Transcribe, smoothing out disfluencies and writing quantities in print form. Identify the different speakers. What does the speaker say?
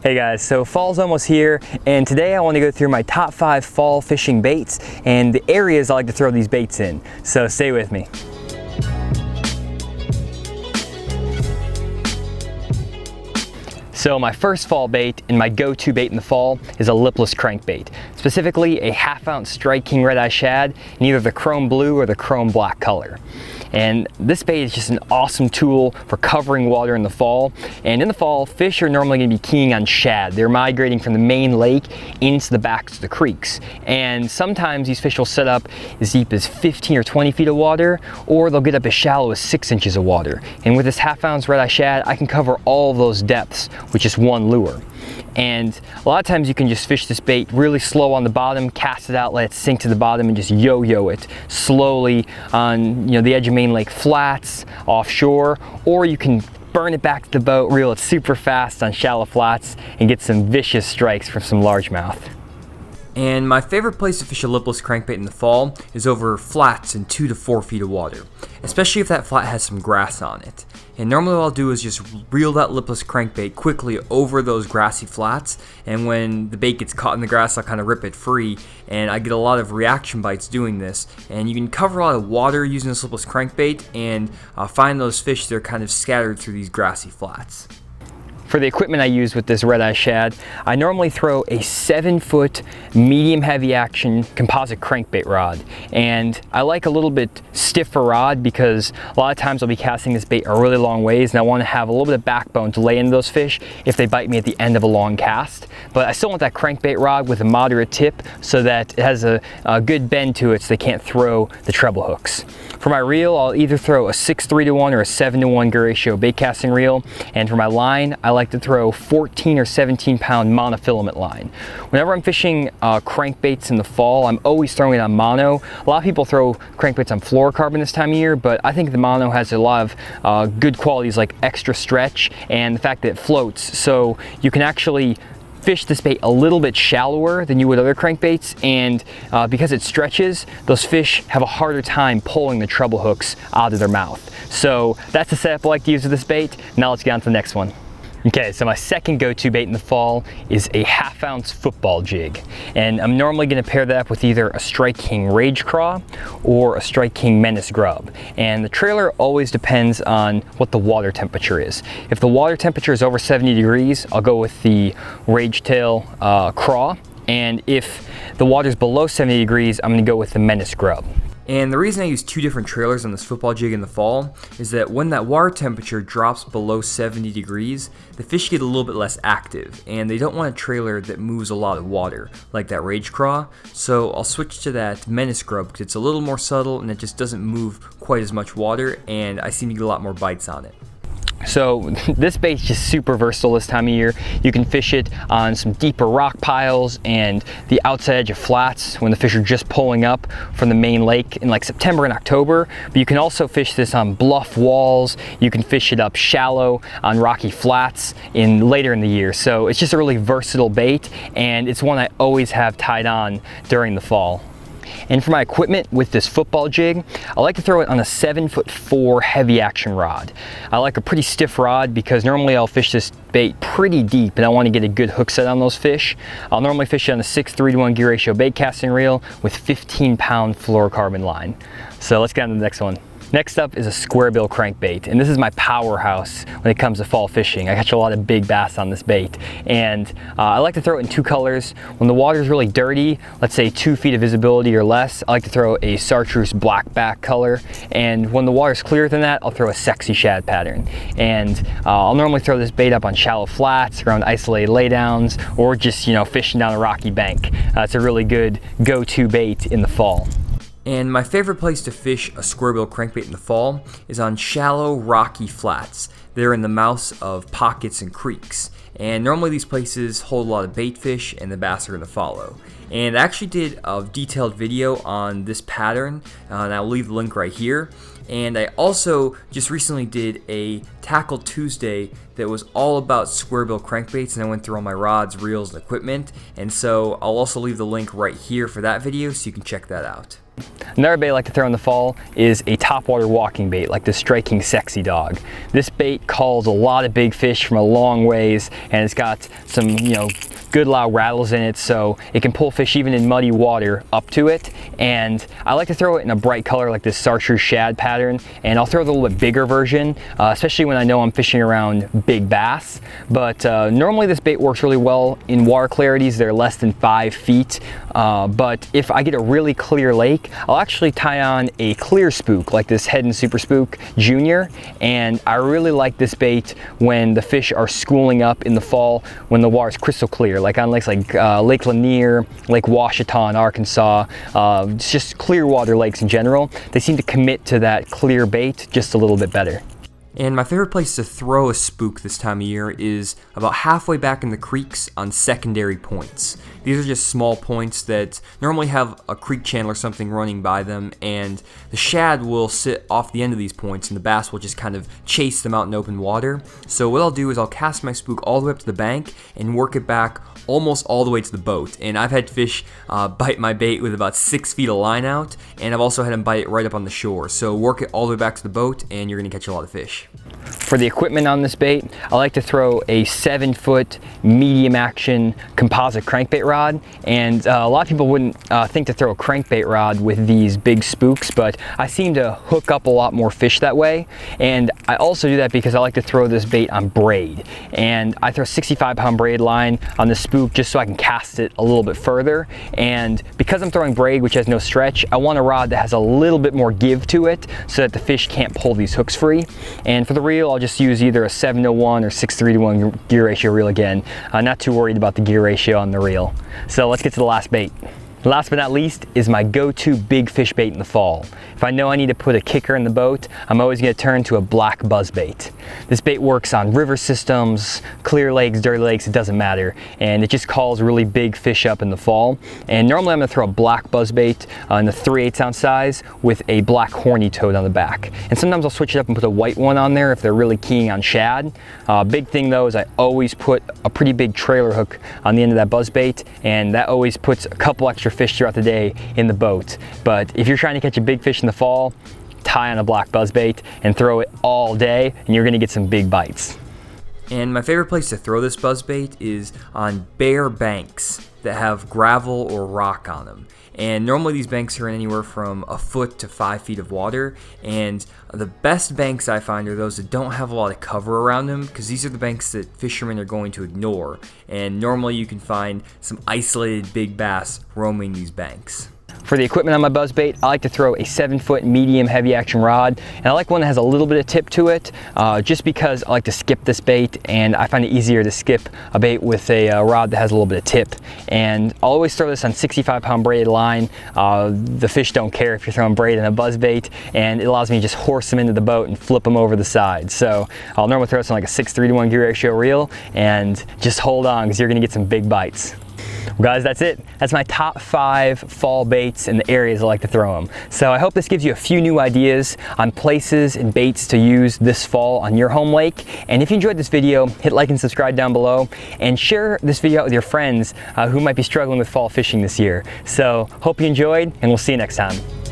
Speaker 1: Hey guys, so fall's almost here, and today I want to go through my top 5 fall fishing baits and the areas I like to throw these baits in. So stay with me. So my first fall bait and my go-to bait in the fall is a lipless crankbait, specifically a 1/2 ounce Strike King red-eye shad in either the chrome blue or the chrome black color. And this bait is just an awesome tool for covering water in the fall. And in the fall, fish are normally going to be keying on shad. They're migrating from the main lake into the backs of the creeks. And sometimes these fish will set up as deep as 15 or 20 feet of water, or they'll get up as shallow as 6 inches of water. And with this 1/2 ounce red-eye shad, I can cover all of those depths with just one lure. And a lot of times you can just fish this bait really slow on the bottom, cast it out, let it sink to the bottom, and just yo-yo it slowly on the edge of main lake flats, offshore, or you can burn it back to the boat, reel it super fast on shallow flats, and get some vicious strikes from some largemouth. And my favorite place to fish a lipless crankbait in the fall is over flats in 2 to 4 feet of water, especially if that flat has some grass on it. And normally what I'll do is just reel that lipless crankbait quickly over those grassy flats, and when the bait gets caught in the grass, I'll kind of rip it free, and I get a lot of reaction bites doing this. And you can cover a lot of water using this lipless crankbait and find those fish that are kind of scattered through these grassy flats. For the equipment I use with this red-eye shad, I normally throw a 7-foot medium heavy action composite crankbait rod. And I like a little bit stiffer rod because a lot of times I'll be casting this bait a really long ways, and I want to have a little bit of backbone to lay into those fish if they bite me at the end of a long cast. But I still want that crankbait rod with a moderate tip so that it has a good bend to it so they can't throw the treble hooks. For my reel, I'll either throw a 6:3-to-1 or a 7-to-1 gear ratio bait casting reel. And for my line, I like to throw 14 or 17 pound monofilament line. Whenever I'm fishing crankbaits in the fall, I'm always throwing it on mono. A lot of people throw crankbaits on fluorocarbon this time of year, but I think the mono has a lot of good qualities like extra stretch and the fact that it floats. So you can actually fish this bait a little bit shallower than you would other crankbaits, and because it stretches, those fish have a harder time pulling the treble hooks out of their mouth. So that's the setup I like to use with this bait. Now let's get on to the next one. Okay, so my second go-to bait in the fall is a 1/2 ounce football jig. And I'm normally gonna pair that up with either a Strike King Rage Craw or a Strike King Menace Grub. And the trailer always depends on what the water temperature is. If the water temperature is over 70 degrees, I'll go with the Rage Tail Craw. And if the water's below 70 degrees, I'm gonna go with the Menace Grub. And the reason I use 2 different trailers on this football jig in the fall is that when that water temperature drops below 70 degrees, the fish get a little bit less active, and they don't want a trailer that moves a lot of water, like that Rage Craw. So I'll switch to that Menace Grub because it's a little more subtle and it just doesn't move quite as much water, and I seem to get a lot more bites on it. So this bait's just super versatile this time of year. You can fish it on some deeper rock piles and the outside edge of flats when the fish are just pulling up from the main lake in like September and October. But you can also fish this on bluff walls. You can fish it up shallow on rocky flats later in the year. So it's just a really versatile bait, and it's one I always have tied on during the fall. And for my equipment with this football jig, I like to throw it on a 7'4" heavy action rod. I like a pretty stiff rod because normally I'll fish this bait pretty deep and I want to get a good hook set on those fish. I'll normally fish it on a 6:3-to-1 gear ratio bait casting reel with 15-pound fluorocarbon line. So let's get on to the next one. Next up is a square bill crankbait, and this is my powerhouse when it comes to fall fishing. I catch a lot of big bass on this bait, and I like to throw it in 2 colors. When the water is really dirty, let's say 2 feet of visibility or less, I like to throw a chartreuse black back color, and when the water's clearer than that, I'll throw a sexy shad pattern. And I'll normally throw this bait up on shallow flats, around isolated laydowns, or just fishing down a rocky bank. It's a really good go-to bait in the fall. And my favorite place to fish a square bill crankbait in the fall is on shallow, rocky flats. They're in the mouths of pockets and creeks. And normally these places hold a lot of bait fish and the bass are going to follow. And I actually did a detailed video on this pattern, and I'll leave the link right here. And I also just recently did a Tackle Tuesday that was all about square bill crankbaits, and I went through all my rods, reels, and equipment. And so I'll also leave the link right here for that video so you can check that out. Another bait I like to throw in the fall is a topwater walking bait like the Striking Sexy Dawg. This bait calls a lot of big fish from a long ways, and it's got some, you know, good loud rattles in it, so it can pull fish even in muddy water up to it. And I like to throw it in a bright color like this Chartreuse Shad pattern, and I'll throw the little bit bigger version, especially when I know I'm fishing around big bass. But normally this bait works really well in water clarities that are less than 5 feet. But if I get a really clear lake, I'll actually tie on a clear spook like this Head and Super Spook Junior. And I really like this bait when the fish are schooling up in the fall when the water's crystal clear, like on lakes like Lake Lanier, Lake Washita, Arkansas, just clear water lakes in general. They seem to commit to that clear bait just a little bit better.
Speaker 2: And my favorite place to throw a spook this time of year is about halfway back in the creeks on secondary points. These are just small points that normally have a creek channel or something running by them, and the shad will sit off the end of these points and the bass will just kind of chase them out in open water. So what I'll do is I'll cast my spook all the way up to the bank and work it back almost all the way to the boat. And I've had fish bite my bait with about 6 feet of line out, and I've also had them bite it right up on the shore. So work it all the way back to the boat and you're going to catch a lot of fish.
Speaker 1: For the equipment on this bait, I like to throw a 7-foot medium action composite crankbait rod, and a lot of people wouldn't think to throw a crankbait rod with these big spooks, but I seem to hook up a lot more fish that way. And I also do that because I like to throw this bait on braid, and I throw 65-pound braid line on the spook just so I can cast it a little bit further. And because I'm throwing braid, which has no stretch, I want a rod that has a little bit more give to it so that the fish can't pull these hooks free. And for the reel, I'll just use either a 7-to-1 or 6-3-to-1 gear ratio reel again. I'm not too worried about the gear ratio on the reel. So let's get to the last bait. Last but not least is my go-to big fish bait in the fall. If I know I need to put a kicker in the boat, I'm always going to turn to a black buzzbait. This bait works on river systems, clear lakes, dirty lakes, it doesn't matter, and it just calls really big fish up in the fall. And normally I'm going to throw a black buzzbait in the 3/8 ounce size with a black horny toad on the back. And sometimes I'll switch it up and put a white one on there if they're really keen on shad. Big thing though is I always put a pretty big trailer hook on the end of that buzzbait, and that always puts a couple extra fish throughout the day in the boat. But if you're trying to catch a big fish in the fall, tie on a black buzzbait and throw it all day, and you're going to get some big bites.
Speaker 2: And my favorite place to throw this buzzbait is on bare banks that have gravel or rock on them. And normally these banks are in anywhere from 1 foot to 5 feet of water, and the best banks I find are those that don't have a lot of cover around them, because these are the banks that fishermen are going to ignore, and normally you can find some isolated big bass roaming these banks.
Speaker 1: For the equipment on my buzzbait, I like to throw a 7-foot medium heavy action rod, and I like one that has a little bit of tip to it, just because I like to skip this bait, and I find it easier to skip a bait with a rod that has a little bit of tip. And I'll always throw this on 65-pound braided line. The fish don't care if you're throwing braid in a buzzbait, and it allows me to just horse them into the boat and flip them over the side. So I'll normally throw this on like a 6-3-to-1 gear ratio reel, and just hold on because you're going to get some big bites. Well, guys, that's it. That's my top 5 fall baits and the areas I like to throw them. So I hope this gives you a few new ideas on places and baits to use this fall on your home lake. And if you enjoyed this video, hit like and subscribe down below, and share this video out with your friends who might be struggling with fall fishing this year. So hope you enjoyed, and we'll see you next time.